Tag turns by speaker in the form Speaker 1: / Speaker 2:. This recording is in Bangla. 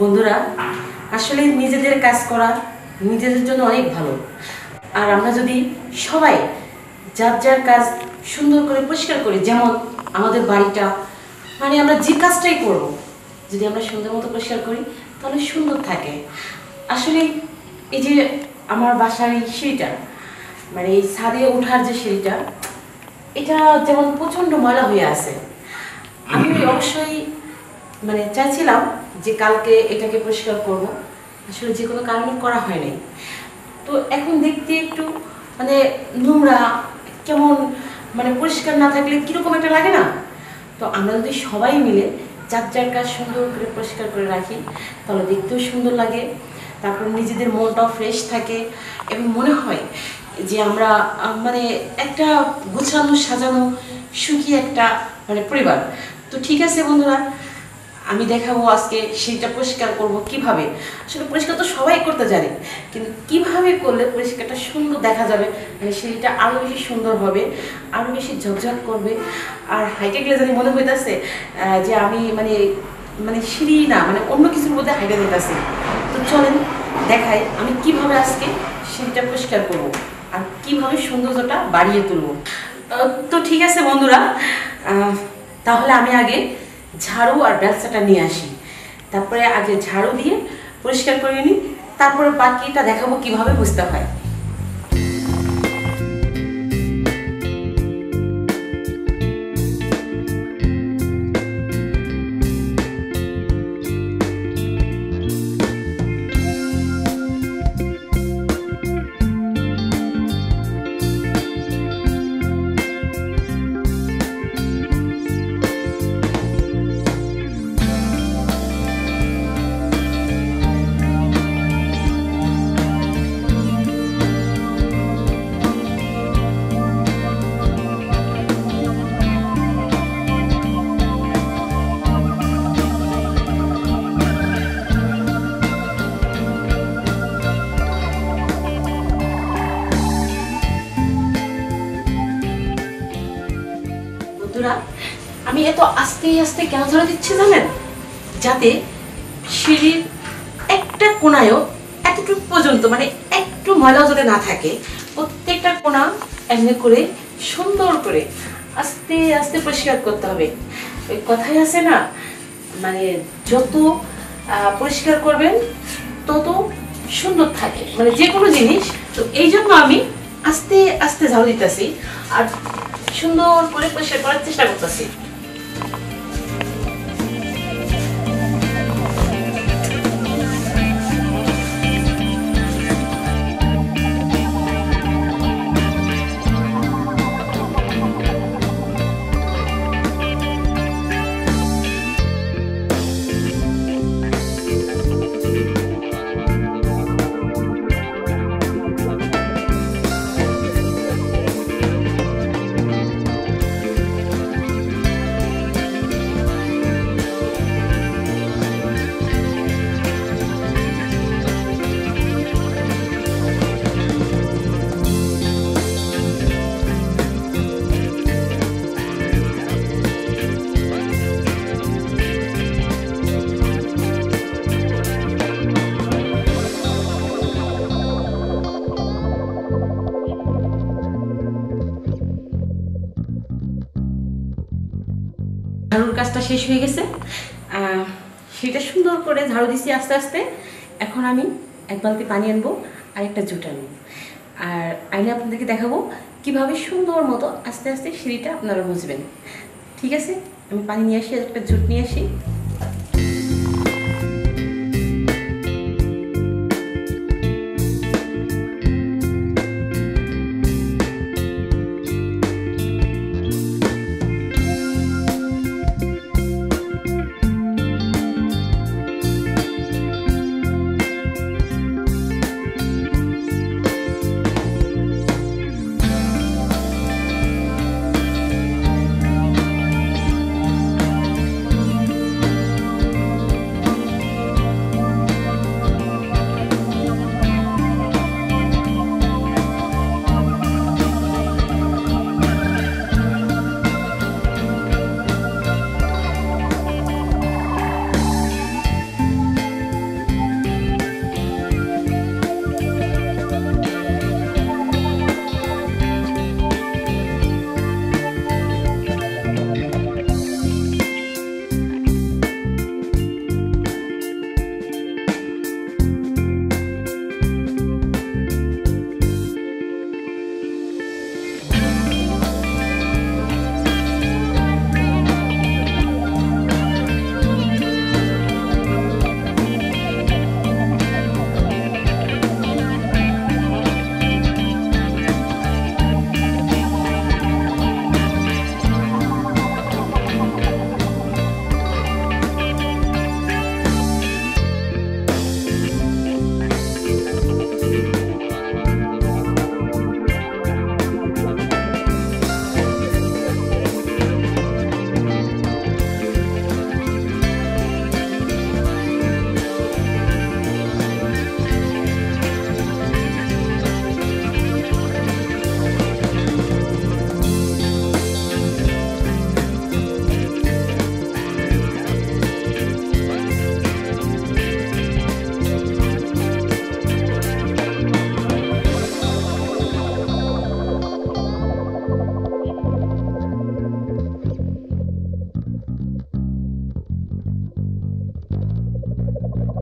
Speaker 1: বন্ধুরা, আসলে নিজেদের কাজ করা নিজেদের জন্য অনেক ভালো। আর আমরা যদি সবাই যার যার কাজ সুন্দর করে পরিষ্কার করি, যেমন আমাদের বাড়িটা, মানে আমরা যে কাজটাই করব যদি আমরা সুন্দর মতো পরিষ্কার করি তাহলে সুন্দর থাকে। আসলে এই যে আমার বাসার এই সিঁড়িটা, মানে এই ছাদে ওঠার যে সিঁড়িটা, এটা যেমন প্রচণ্ড ময়লা হয়ে আছে। আমি অবশ্যই মানে চাইছিলাম যে কালকে এটাকে পরিষ্কার করব, আসলে যে কোনো কারণে করা হয় নাই। তো এখন দেখতে একটু মানে নোংরা, কেমন মানে পরিষ্কার না থাকলে কীরকম একটা লাগে না? তো আমরা যদি সবাই মিলে যার যার কাজ সুন্দর করে পরিষ্কার করে রাখি তাহলে দেখতেও সুন্দর লাগে, তারপর নিজেদের মনটাও ফ্রেশ থাকে এবং মনে হয় যে আমরা মানে একটা গোছানো সাজানো সুখী একটা মানে পরিবার। তো ঠিক আছে বন্ধুরা, আমি দেখাবো আজকে সেটা পরিষ্কার করব কিভাবে। আসলে পরিষ্কার তো সবাই করতে জানে, কিন্তু কিভাবে করলে পরিষ্কারটা সুন্দর দেখা যাবে, মানে সেটা আরও বেশি সুন্দর হবে, আরও বেশি ঝকঝক করবে। আর হাইটে গেলে জানি মনে হইতেছে যে আমি মানে মানে সিঁড়ি না, মানে অন্য কিছুর মধ্যে হাইটে যেতেছি। তো চলেন দেখাই আমি কিভাবে আজকে সিঁড়িটা পরিষ্কার করব আর কিভাবে সৌন্দর্যটা বাড়িয়ে তুলব। তো ঠিক আছে বন্ধুরা, তাহলে আমি আগে ঝাড়ু আর বেলচাটা নিয়ে আসি, তারপরে আগে ঝাড়ু দিয়ে পরিষ্কার করে নিই, তারপরে বাকিটা দেখাবো কিভাবে বুঝতে হয়। আমি এত আস্তে আস্তে কেন ঝাড়ু দিচ্ছি জানেন? যাতে সিঁড়ির একটা কোনায়ও এতটুকু পর্যন্ত মানে একটু ময়লাও যাতে না থাকে, প্রত্যেকটা কোনা এমনি করে সুন্দর করে আস্তে আস্তে পরিষ্কার করতে হবে। ওই কথাই আছে না, মানে যত পরিষ্কার করবেন তত সুন্দর থাকে, মানে যে কোনো জিনিস। তো এই জন্য আমি আস্তে আস্তে ঝাড়ু দিতেছি আর সুন্দর করে পরিষ্কার করার চেষ্টা করতেছি। ঝাড়ুর কাজটা শেষ হয়ে গেছে, সেটা সুন্দর করে ঝাড়ু দিচ্ছি আস্তে আস্তে। এখন আমি এক বালতি পানি আনবো আর একটা জুট আনবো, আর আইনে আপনাদেরকে দেখাবো কিভাবে সুন্দর মতো আস্তে আস্তে সিঁড়িটা আপনারা মুছবেন। ঠিক আছে, আমি পানি নিয়ে আসি, একটা জুট নিয়ে আসি।